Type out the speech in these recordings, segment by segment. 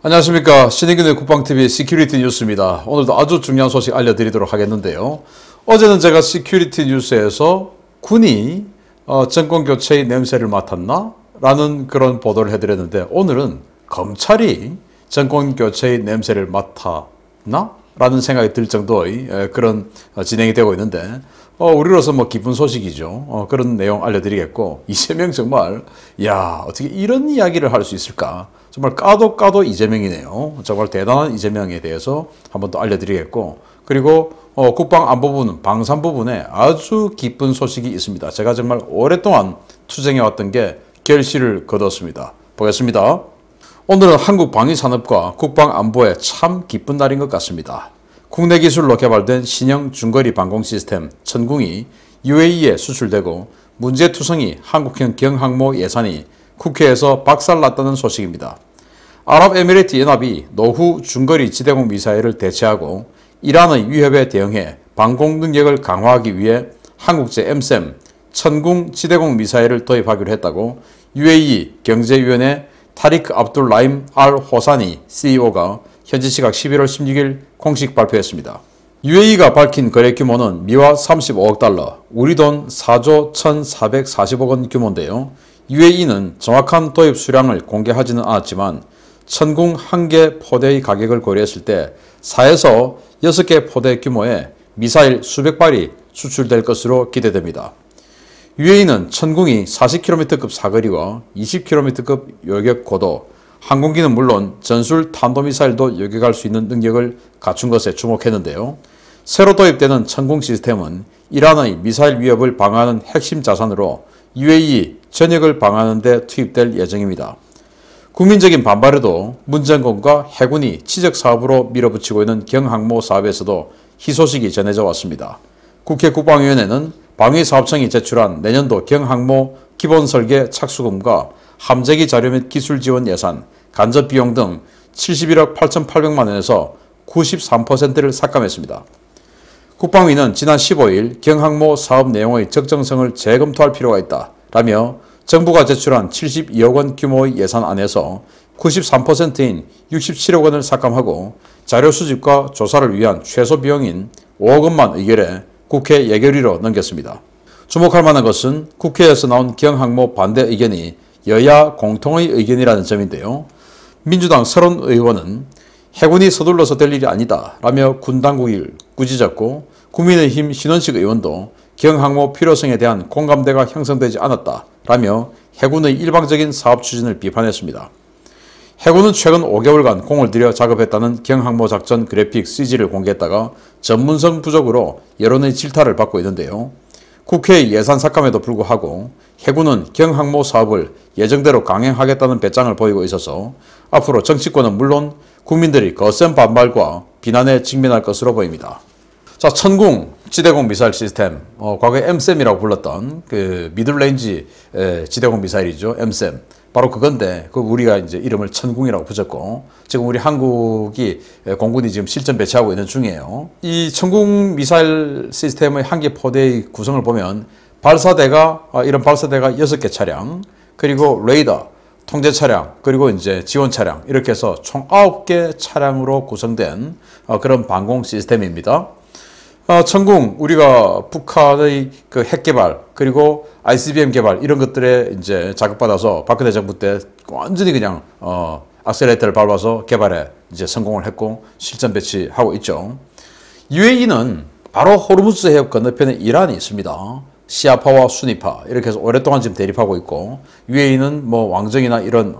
안녕하십니까. 신의균의 국방TV 시큐리티 뉴스입니다. 오늘도 아주 중요한 소식 알려드리도록 하겠는데요. 어제는 제가 시큐리티 뉴스에서 군이 정권교체의 냄새를 맡았나? 라는 그런 보도를 해드렸는데, 오늘은 검찰이 정권교체의 냄새를 맡았나? 라는 생각이 들 정도의 그런 진행이 되고 있는데, 우리로서 뭐 기쁜 소식이죠. 그런 내용 알려드리겠고, 이재명 정말, 야, 어떻게 이런 이야기를 할 수 있을까? 정말 까도 이재명이네요. 정말 대단한 이재명에 대해서 한번 더 알려드리겠고, 그리고 국방안보부는 방산 부분에 아주 기쁜 소식이 있습니다. 제가 정말 오랫동안 투쟁해왔던 게 결실을 거뒀습니다. 보겠습니다. 오늘은 한국 방위산업과 국방안보에 참 기쁜 날인 것 같습니다. 국내 기술로 개발된 신형 중거리 방공 시스템 천궁이 UAE에 수출되고 문제투성이 한국형 경항모 예산이 국회에서 박살났다는 소식입니다. 아랍에미레이트 연합이 노후 중거리 지대공 미사일을 대체하고 이란의 위협에 대응해 방공 능력을 강화하기 위해 한국제 MSEM 천궁 지대공 미사일을 도입하기로 했다고 UAE 경제위원회 타리크 압둘 라임 알 호사니 CEO가 현지 시각 11월 16일 공식 발표했습니다. UAE가 밝힌 거래 규모는 미화 35억 달러, 우리 돈 4조 1,440억 원 규모인데요. UAE는 정확한 도입 수량을 공개하지는 않았지만 천궁 1개 포대의 가격을 고려했을 때 4에서 6개 포대 규모의 미사일 수백 발이 수출될 것으로 기대됩니다. UAE는 천궁이 40km급 사거리와 20km급 요격 고도, 항공기는 물론 전술 탄도미사일도 요격할 수 있는 능력을 갖춘 것에 주목했는데요. 새로 도입되는 천궁 시스템은 이란의 미사일 위협을 방어하는 핵심 자산으로 UAE 전역을 방어하는 데 투입될 예정입니다. 국민적인 반발에도 문정권과 해군이 치적 사업으로 밀어붙이고 있는 경항모 사업에서도 희소식이 전해져 왔습니다. 국회 국방위원회는 방위사업청이 제출한 내년도 경항모 기본설계 착수금과 함재기 자료 및 기술 지원 예산, 간접 비용 등 71억 8,800만 원에서 93%를 삭감했습니다. 국방위는 지난 15일 경항모 사업 내용의 적정성을 재검토할 필요가 있다 라며 정부가 제출한 72억 원 규모의 예산안에서 93%인 67억 원을 삭감하고 자료 수집과 조사를 위한 최소 비용인 5억 원만 의결해 국회 예결위로 넘겼습니다. 주목할 만한 것은 국회에서 나온 경항모 반대 의견이 여야 공통의 의견이라는 점인데요. 민주당 서른 의원은 해군이 서둘러서 될 일이 아니다 라며 군 당국을 꾸짖었고, 국민의힘 신원식 의원도 경항모 필요성에 대한 공감대가 형성되지 않았다 라며 해군의 일방적인 사업 추진을 비판했습니다. 해군은 최근 5개월간 공을 들여 작업했다는 경항모 작전 그래픽 CG를 공개했다가 전문성 부족으로 여론의 질타를 받고 있는데요. 국회의 예산 삭감에도 불구하고 해군은 경항모 사업을 예정대로 강행하겠다는 배짱을 보이고 있어서 앞으로 정치권은 물론 국민들이 거센 반발과 비난에 직면할 것으로 보입니다. 자, 천궁 지대공 미사일 시스템, 과거에 MSEM이라고 불렀던 그 미들레인지 지대공 미사일이죠. MSEM. 바로 그건데, 우리가 이제 이름을 천궁이라고 붙였고, 지금 우리 한국이 공군이 지금 실전 배치하고 있는 중이에요. 이 천궁 미사일 시스템의 한 개 포대의 구성을 보면 이런 발사대가 6개 차량, 그리고 레이더, 통제 차량, 그리고 이제 지원 차량, 이렇게 해서 총 9개 차량으로 구성된 그런 방공 시스템입니다. 천궁, 우리가 북한의 그 핵 개발, 그리고 ICBM 개발, 이런 것들에 이제 자극받아서 박근혜 정부 때 완전히 그냥, 악셀레이터를 밟아서 개발에 이제 성공을 했고, 실전 배치하고 있죠. UAE는 바로 호르무즈 해협 건너편에 이란이 있습니다. 시아파와 수니파, 이렇게 해서 오랫동안 지금 대립하고 있고, UAE는 뭐 왕정이나 이런,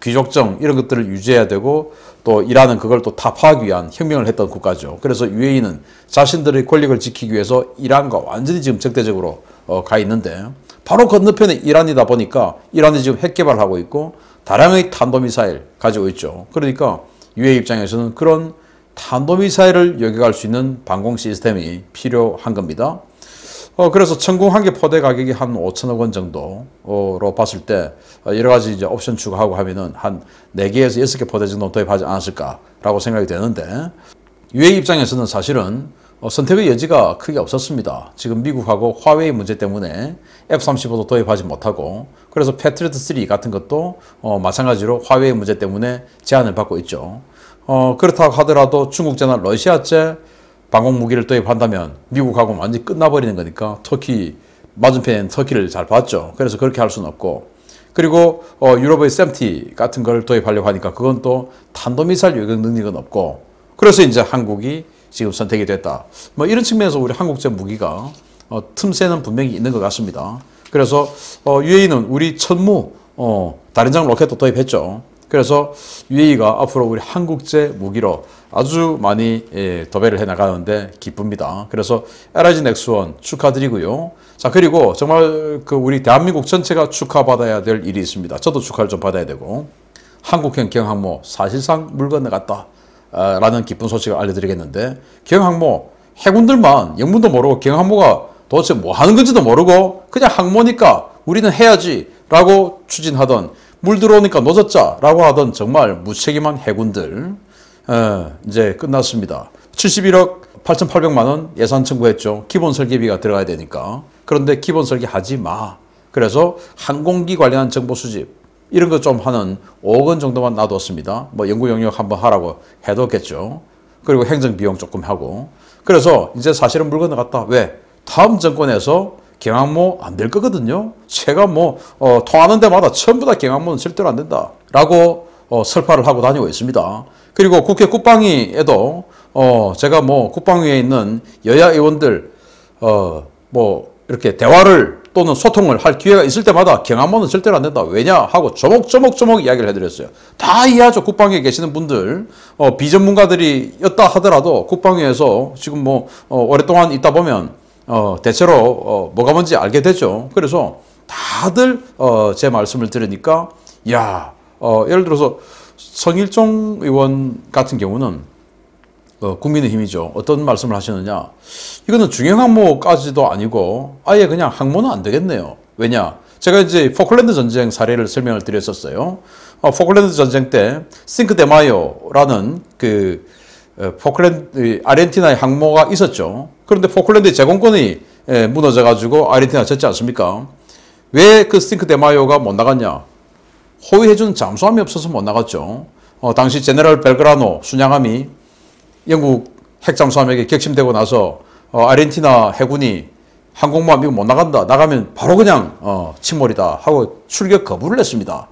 귀족정, 이런 것들을 유지해야 되고, 또 이란은 그걸 또 타파하기 위한 혁명을 했던 국가죠. 그래서 UAE는 자신들의 권력을 지키기 위해서 이란과 완전히 지금 적대적으로 가 있는데, 바로 건너편에 이란이다 보니까 이란이 지금 핵 개발하고 있고 다량의 탄도미사일 가지고 있죠. 그러니까 UAE 입장에서는 그런 탄도미사일을 요격할 수 있는 방공 시스템이 필요한 겁니다. 그래서 천궁 한 개 포대 가격이 한 5천억 원 정도로 봤을 때 여러 가지 이제 옵션 추가하고 하면은 한 4개에서 6개 포대 정도 도입하지 않았을까라고 생각이 되는데, UAE 입장에서는 사실은 선택의 여지가 크게 없었습니다. 지금 미국하고 화웨이 문제 때문에 F-35도 도입하지 못하고 그래서 패트리어트 3 같은 것도 마찬가지로 화웨이 문제 때문에 제한을 받고 있죠. 그렇다고 하더라도 중국제나 러시아제 방공무기를 도입한다면 미국하고 완전히 끝나버리는 거니까 터키, 맞은편에는 터키를 잘 봤죠. 그래서 그렇게 할 수는 없고 그리고 유럽의 샘티 같은 걸 도입하려고 하니까 그건 또 탄도미사일 요격 능력은 없고 그래서 이제 한국이 지금 선택이 됐다. 뭐 이런 측면에서 우리 한국제 무기가 틈새는 분명히 있는 것 같습니다. 그래서 UAE는 우리 천무 다련장 로켓도 도입했죠. 그래서 UAE가 앞으로 우리 한국제 무기로 아주 많이 도배를 해 나가는데 기쁩니다. 그래서 LIG 넥스원 축하드리고요. 자, 그리고 정말 그 우리 대한민국 전체가 축하받아야 될 일이 있습니다. 저도 축하를 좀 받아야 되고 한국형 경항모 사실상 물 건너갔다 라는 기쁜 소식을 알려드리겠는데 경항모 해군들만 영문도 모르고 경항모가 도대체 뭐 하는 건지도 모르고 그냥 항모니까 우리는 해야지 라고 추진하던 물 들어오니까 노졌자 라고 하던 정말 무책임한 해군들 이제 끝났습니다. 71억 8,800만 원 예산 청구했죠. 기본 설계비가 들어가야 되니까. 그런데 기본 설계 하지 마. 그래서 항공기 관련한 정보 수집 이런 거 좀 하는 5억 원 정도만 놔뒀습니다. 뭐 연구 영역 한번 하라고 해뒀겠죠. 그리고 행정 비용 조금 하고. 그래서 이제 사실은 물 건너갔다. 왜? 다음 정권에서 경항모 안 될 거거든요. 제가 뭐 통하는 데마다 전부 다 경항모는 절대로 안 된다. 라고 설파를 하고 다니고 있습니다. 그리고 국회 국방위에도 제가 뭐 국방위에 있는 여야 의원들 뭐 이렇게 대화를 또는 소통을 할 기회가 있을 때마다 경항모는 절대로 안 된다. 왜냐? 하고 조목조목 이야기를 해드렸어요. 다 이해하죠. 국방위에 계시는 분들. 비전문가들이었다 하더라도 국방위에서 지금 뭐 오랫동안 있다 보면 대체로 뭐가 뭔지 알게 되죠. 그래서 다들 제 말씀을 들으니까 야 예를 들어서 성일종 의원 같은 경우는 국민의힘이죠. 어떤 말씀을 하시느냐. 이거는 중형항모까지도 아니고 아예 그냥 항모는 안 되겠네요. 왜냐. 제가 이제 포클랜드 전쟁 사례를 설명을 드렸었어요. 포클랜드 전쟁 때 싱크 데마요라는 그 포클랜드 아르헨티나의 항모가 있었죠. 그런데 포클랜드의 제공권이 무너져가지고 아르헨티나가 졌지 않습니까? 왜 그 싱크 데마요가 못 나갔냐? 호위해준 잠수함이 없어서 못 나갔죠. 당시 제네럴 벨그라노 순양함이 영국 핵잠수함에게 격침되고 나서 아르헨티나 해군이 항공모함 이거 못 나간다. 나가면 바로 그냥 침몰이다 하고 출격 거부를 했습니다.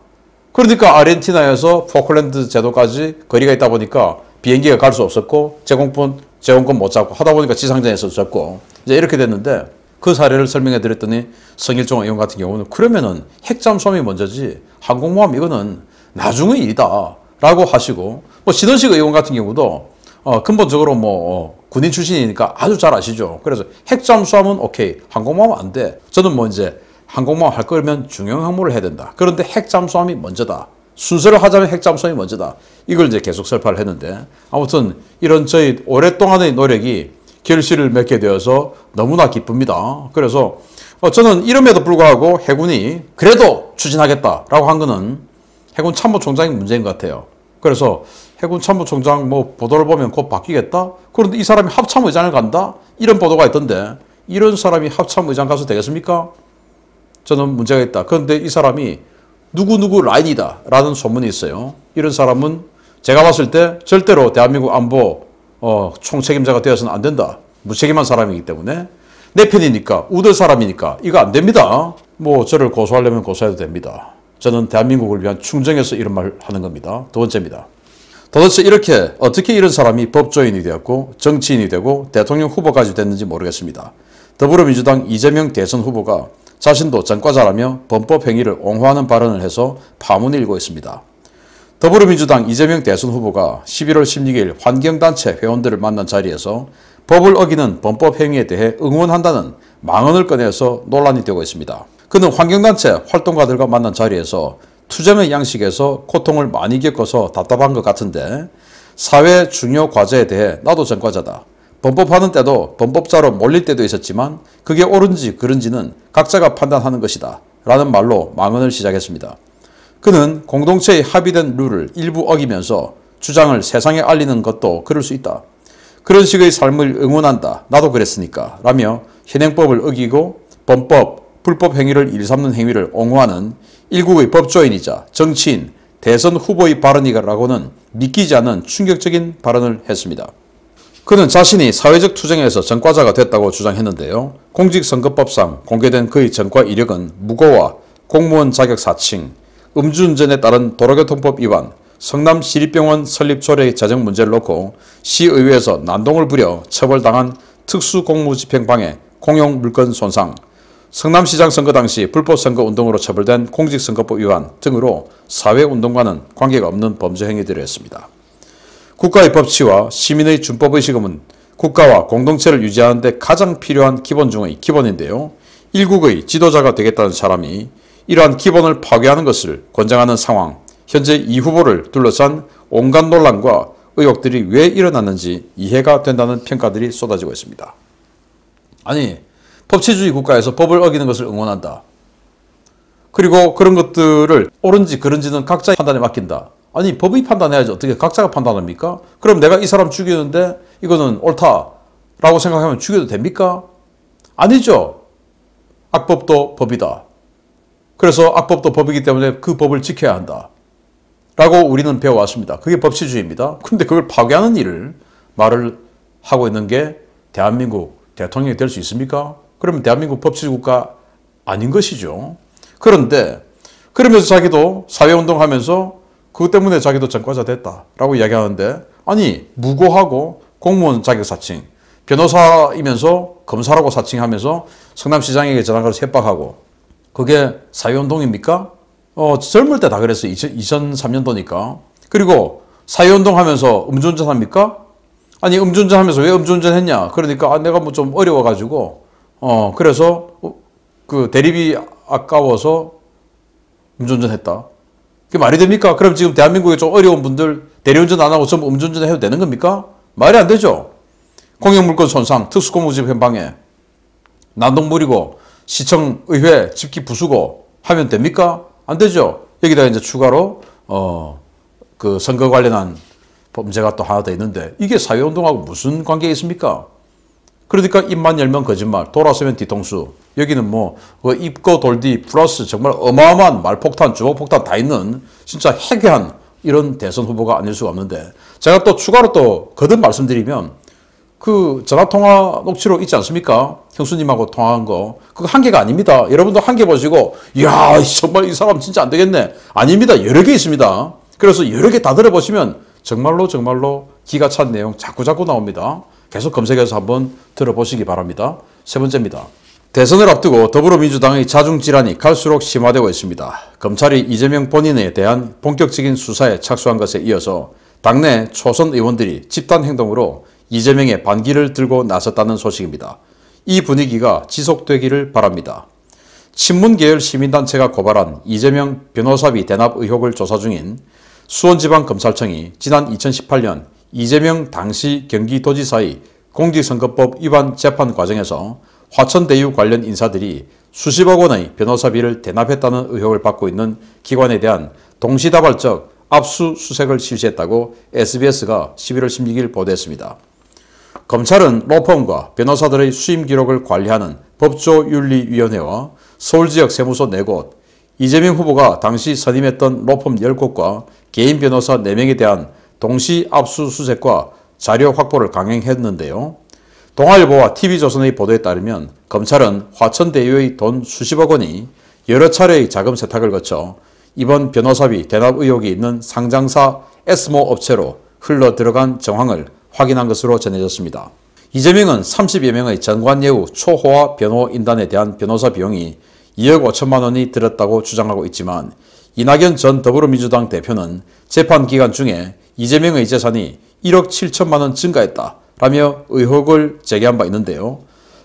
그러니까 아르헨티나에서 포클랜드 제도까지 거리가 있다 보니까 비행기가 갈 수 없었고 제공권 못 잡고 하다 보니까 지상전에서 졌고 이제 이렇게 됐는데 그 사례를 설명해 드렸더니 성일종 의원 같은 경우는 그러면은 핵잠수함이 먼저지 항공모함 이거는 나중의 일이다 라고 하시고 뭐 신원식 의원 같은 경우도 근본적으로 뭐 군인 출신이니까 아주 잘 아시죠. 그래서 핵잠수함은 오케이, 항공모함은 안 돼. 저는 뭐 이제 항공모함 할 거면 중형 항모를 해야 된다. 그런데 핵잠수함이 먼저다. 순서를 하자면 핵잠수함이 먼저다. 이걸 이제 계속 설파를 했는데 아무튼 이런 저희 오랫동안의 노력이 결실을 맺게 되어서 너무나 기쁩니다. 그래서 저는 이름에도 불구하고 해군이 그래도 추진하겠다라고 한 거는 해군 참모총장이 문제인 것 같아요. 그래서 해군 참모총장 뭐 보도를 보면 곧 바뀌겠다? 그런데 이 사람이 합참의장을 간다? 이런 보도가 있던데 이런 사람이 합참의장 가서 되겠습니까? 저는 문제가 있다. 그런데 이 사람이 누구누구 라인이다 라는 소문이 있어요. 이런 사람은 제가 봤을 때 절대로 대한민국 안보 총책임자가 되어서는 안 된다. 무책임한 사람이기 때문에 내 편이니까 우들 사람이니까 이거 안 됩니다. 뭐 저를 고소하려면 고소해도 됩니다. 저는 대한민국을 위한 충정에서 이런 말 하는 겁니다. 두 번째입니다. 도대체 이렇게 어떻게 이런 사람이 법조인이 되었고 정치인이 되고 대통령 후보까지 됐는지 모르겠습니다. 더불어민주당 이재명 대선 후보가 자신도 전과자라며 범법 행위를 옹호하는 발언을 해서 파문이 일고 있습니다. 더불어민주당 이재명 대선 후보가 11월 16일 환경단체 회원들을 만난 자리에서 법을 어기는 범법 행위에 대해 응원한다는 망언을 꺼내서 논란이 되고 있습니다. 그는 환경단체 활동가들과 만난 자리에서 투쟁의 양식에서 고통을 많이 겪어서 답답한 것 같은데 사회 중요 과제에 대해 나도 전과자다. 범법하는 때도 범법자로 몰릴 때도 있었지만 그게 옳은지 그른지는 각자가 판단하는 것이다. 라는 말로 망언을 시작했습니다. 그는 공동체의 합의된 룰을 일부 어기면서 주장을 세상에 알리는 것도 그럴 수 있다. 그런 식의 삶을 응원한다. 나도 그랬으니까. 라며 현행법을 어기고 범법, 불법 행위를 일삼는 행위를 옹호하는 일국의 법조인이자 정치인, 대선 후보의 발언이라고는 믿기지 않는 충격적인 발언을 했습니다. 그는 자신이 사회적 투쟁에서 전과자가 됐다고 주장했는데요. 공직선거법상 공개된 그의 전과 이력은 무고와 공무원 자격 사칭, 음주운전에 따른 도로교통법 위반, 성남시립병원 설립 조례의 재정 문제를 놓고 시의회에서 난동을 부려 처벌당한 특수공무집행방해, 공용물건 손상, 성남시장 선거 당시 불법 선거운동으로 처벌된 공직선거법 위반 등으로 사회운동과는 관계가 없는 범죄 행위들이었습니다. 국가의 법치와 시민의 준법의식은 국가와 공동체를 유지하는 데 가장 필요한 기본 중의 기본인데요. 일국의 지도자가 되겠다는 사람이 이러한 기본을 파괴하는 것을 권장하는 상황, 현재 이 후보를 둘러싼 온갖 논란과 의혹들이 왜 일어났는지 이해가 된다는 평가들이 쏟아지고 있습니다. 아니, 법치주의 국가에서 법을 어기는 것을 응원한다. 그리고 그런 것들을 옳은지 그른지는 각자의 판단에 맡긴다. 아니, 법이 판단해야지 어떻게 각자가 판단합니까? 그럼 내가 이 사람 죽이는데 이거는 옳다라고 생각하면 죽여도 됩니까? 아니죠. 악법도 법이다. 그래서 악법도 법이기 때문에 그 법을 지켜야 한다. 라고 우리는 배워왔습니다. 그게 법치주의입니다. 근데 그걸 파괴하는 일을 말을 하고 있는 게 대한민국 대통령이 될 수 있습니까? 그러면 대한민국 법치국가 아닌 것이죠. 그런데 그러면서 자기도 사회운동하면서 그것 때문에 자기도 전과자 됐다라고 이야기하는데, 아니, 무고하고 공무원 자격 사칭, 변호사이면서 검사라고 사칭하면서 성남시장에게 전화를 협박하고, 그게 사회운동입니까? 젊을 때 다 그랬어요. 2003년도니까. 그리고 사회운동 하면서 음주운전 합니까? 아니, 음주운전 하면서 왜 음주운전 했냐? 그러니까, 내가 뭐 좀 어려워가지고, 그래서 그 대리비 아까워서 음주운전 했다. 그게 말이 됩니까? 그럼 지금 대한민국에 좀 어려운 분들 대리운전 안 하고 전부 음주운전 해도 되는 겁니까? 말이 안 되죠. 공용물건 손상, 특수공무집행방해, 난동 부리고 시청, 의회, 집기 부수고 하면 됩니까? 안 되죠. 여기다가 이제 추가로 그 선거 관련한 범죄가 또 하나 더 있는데 이게 사회운동하고 무슨 관계가 있습니까? 그러니까 입만 열면 거짓말, 돌아서면 뒤통수. 여기는 뭐 입고 돌뒤 플러스 정말 어마어마한 말폭탄, 주먹폭탄 다 있는 진짜 해괴한 이런 대선 후보가 아닐 수가 없는데, 제가 또 추가로 또 거듭 말씀드리면 그 전화통화 녹취록 있지 않습니까? 형수님하고 통화한 거. 그거 한 개가 아닙니다. 여러분도 한 개 보시고 이야 정말 이 사람 진짜 안 되겠네. 아닙니다. 여러 개 있습니다. 그래서 여러 개 다 들어보시면 정말로 기가 찬 내용 자꾸자꾸 나옵니다. 계속 검색해서 한번 들어보시기 바랍니다. 세 번째입니다. 대선을 앞두고 더불어민주당의 자중질환이 갈수록 심화되고 있습니다. 검찰이 이재명 본인에 대한 본격적인 수사에 착수한 것에 이어서 당내 초선 의원들이 집단 행동으로 이재명의 반기를 들고 나섰다는 소식입니다. 이 분위기가 지속되기를 바랍니다. 친문계열 시민단체가 고발한 이재명 변호사비 대납 의혹을 조사 중인 수원지방검찰청이 지난 2018년 이재명 당시 경기도지사의 공직선거법 위반 재판 과정에서 화천대유 관련 인사들이 수십억 원의 변호사비를 대납했다는 의혹을 받고 있는 기관에 대한 동시다발적 압수수색을 실시했다고 SBS가 11월 16일 보도했습니다. 검찰은 로펌과 변호사들의 수임 기록을 관리하는 법조윤리위원회와 서울지역 세무서 4곳, 이재명 후보가 당시 선임했던 로펌 10곳과 개인 변호사 4명에 대한 동시 압수수색과 자료 확보를 강행했는데요. 동아일보와 TV조선의 보도에 따르면 검찰은 화천대유의 돈 수십억 원이 여러 차례의 자금 세탁을 거쳐 이번 변호사비 대납 의혹이 있는 상장사 에스모 업체로 흘러 들어간 정황을 확인한 것으로 전해졌습니다. 이재명은 30여 명의 전관예우 초호화 변호인단에 대한 변호사 비용이 2억 5천만 원이 들었다고 주장하고 있지만, 이낙연 전 더불어민주당 대표는 재판 기간 중에 이재명의 재산이 1억 7천만 원 증가했다라며 의혹을 제기한 바 있는데요.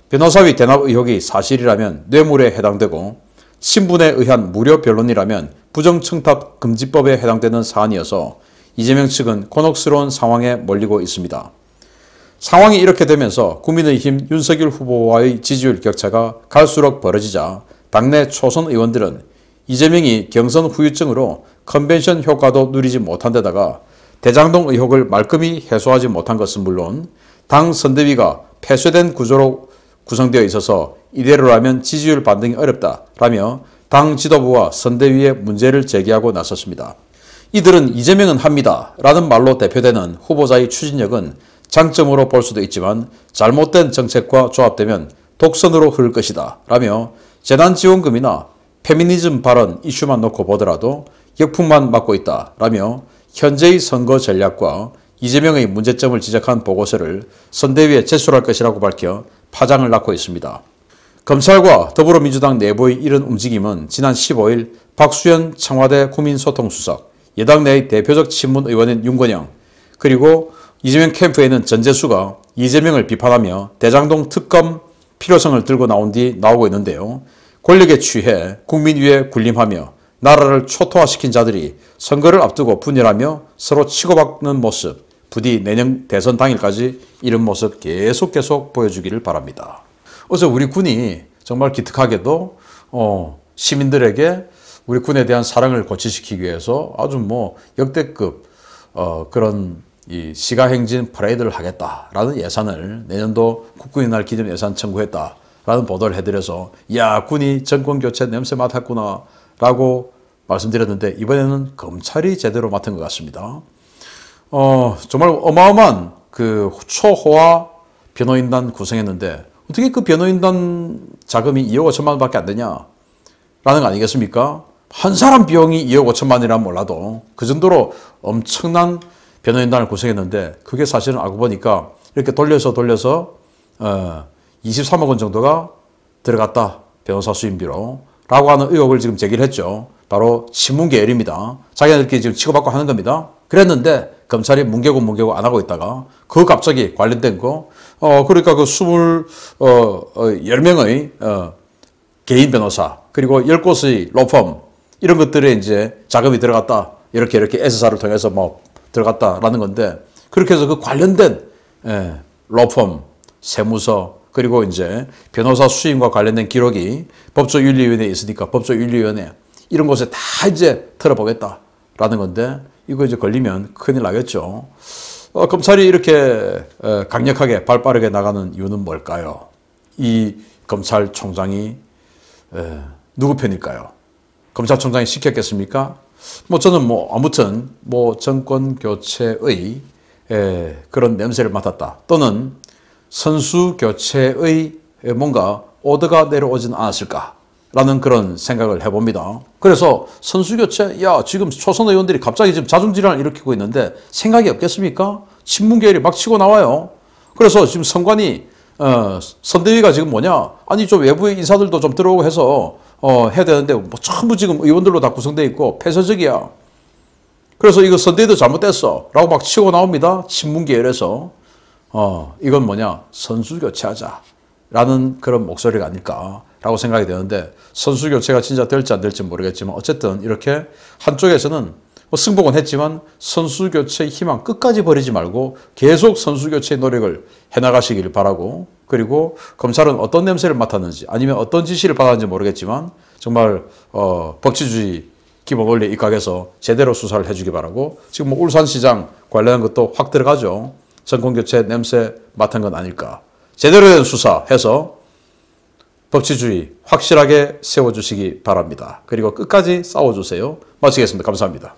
변호사비 대납 의혹이 사실이라면 뇌물에 해당되고, 친분에 의한 무료 변론이라면 부정청탁 금지법에 해당되는 사안이어서 이재명 측은 곤혹스러운 상황에 몰리고 있습니다. 상황이 이렇게 되면서 국민의힘 윤석열 후보와의 지지율 격차가 갈수록 벌어지자 당내 초선 의원들은 이재명이 경선 후유증으로 컨벤션 효과도 누리지 못한 데다가 대장동 의혹을 말끔히 해소하지 못한 것은 물론 당 선대위가 폐쇄된 구조로 구성되어 있어서 이대로라면 지지율 반등이 어렵다라며 당 지도부와 선대위의 문제를 제기하고 나섰습니다. 이들은 이재명은 합니다 라는 말로 대표되는 후보자의 추진력은 장점으로 볼 수도 있지만 잘못된 정책과 조합되면 독선으로 흐를 것이다 라며 재난지원금이나 페미니즘 발언 이슈만 놓고 보더라도 역풍만 맞고 있다 라며 현재의 선거 전략과 이재명의 문제점을 지적한 보고서를 선대위에 제출할 것이라고 밝혀 파장을 낳고 있습니다. 검찰과 더불어민주당 내부의 이런 움직임은 지난 15일 박수현 청와대 국민소통수석, 여당 내의 대표적 친문 의원인 윤건영, 그리고 이재명 캠프에는 전재수가 이재명을 비판하며 대장동 특검 필요성을 들고 나온 뒤 나오고 있는데요. 권력에 취해 국민 위에 군림하며 나라를 초토화시킨 자들이 선거를 앞두고 분열하며 서로 치고받는 모습, 부디 내년 대선 당일까지 이런 모습 계속 보여주기를 바랍니다. 어제 우리 군이 정말 기특하게도 시민들에게 우리 군에 대한 사랑을 고취시키기 위해서 아주 역대급 그런 이 시가행진 퍼레이드를 하겠다라는 예산을 내년도 국군의 날 기념 예산 청구했다라는 보도를 해드려서 야, 군이 정권교체 냄새 맡았구나 라고 말씀드렸는데 이번에는 검찰이 제대로 맡은 것 같습니다. 정말 어마어마한 그 초호화 변호인단 구성했는데 어떻게 그 변호인단 자금이 2억 5천만 원밖에 안 되냐 라는 거 아니겠습니까? 한 사람 비용이 2억 5천만 원이라면 몰라도 그 정도로 엄청난 변호인단을 구성했는데 그게 사실은 알고 보니까 이렇게 돌려서 23억 원 정도가 들어갔다. 변호사 수임비로 라고 하는 의혹을 지금 제기를 했죠. 바로 친문계열입니다. 자기네들끼리 지금 치고받고 하는 겁니다. 그랬는데 검찰이 뭉개고 안 하고 있다가 그 갑자기 관련된 거 그러니까 그 10명의 개인 변호사 그리고 10곳의 로펌 이런 것들에 이제 자금이 들어갔다. 이렇게 S사를 통해서 들어갔다라는 건데 그렇게 해서 그 관련된 로펌, 세무서 그리고 이제 변호사 수임과 관련된 기록이 법조윤리위원회에 있으니까 법조윤리위원회 이런 곳에 다 이제 털어보겠다라는 건데 이거 이제 걸리면 큰일 나겠죠. 검찰이 이렇게 강력하게 발빠르게 나가는 이유는 뭘까요? 이 검찰총장이 누구 편일까요? 검찰총장이 시켰겠습니까? 저는 아무튼 정권 교체의 그런 냄새를 맡았다. 또는 선수 교체의 뭔가 오더가 내려오지는 않았을까라는 그런 생각을 해봅니다. 그래서 선수 교체, 지금 초선 의원들이 갑자기 지금 자중질환을 일으키고 있는데 생각이 없겠습니까? 친문계열이 막 치고 나와요. 그래서 지금 선관위, 선대위가 지금 아니 좀 외부의 인사들도 좀 들어오고 해서 해야 되는데 전부 지금 의원들로 다 구성되어 있고 폐쇄적이야. 그래서 이거 선대위도 잘못됐어 라고 막 치고 나옵니다. 친문계열에서 이건 선수 교체하자 라는 그런 목소리가 아닐까라고 생각이 되는데 선수 교체가 진짜 될지 안 될지 모르겠지만 어쨌든 이렇게 한쪽에서는 승복은 했지만 선수 교체의 희망 끝까지 버리지 말고 계속 선수 교체의 노력을 해나가시길 바라고 그리고 검찰은 어떤 냄새를 맡았는지 아니면 어떤 지시를 받았는지 모르겠지만 정말 법치주의 기본 원리에 입각해서 제대로 수사를 해주기 바라고 지금 울산시장 관련한 것도 확 들어가죠. 정권교체 냄새 맡은 건 아닐까. 제대로 된 수사해서 법치주의 확실하게 세워주시기 바랍니다. 그리고 끝까지 싸워주세요. 마치겠습니다. 감사합니다.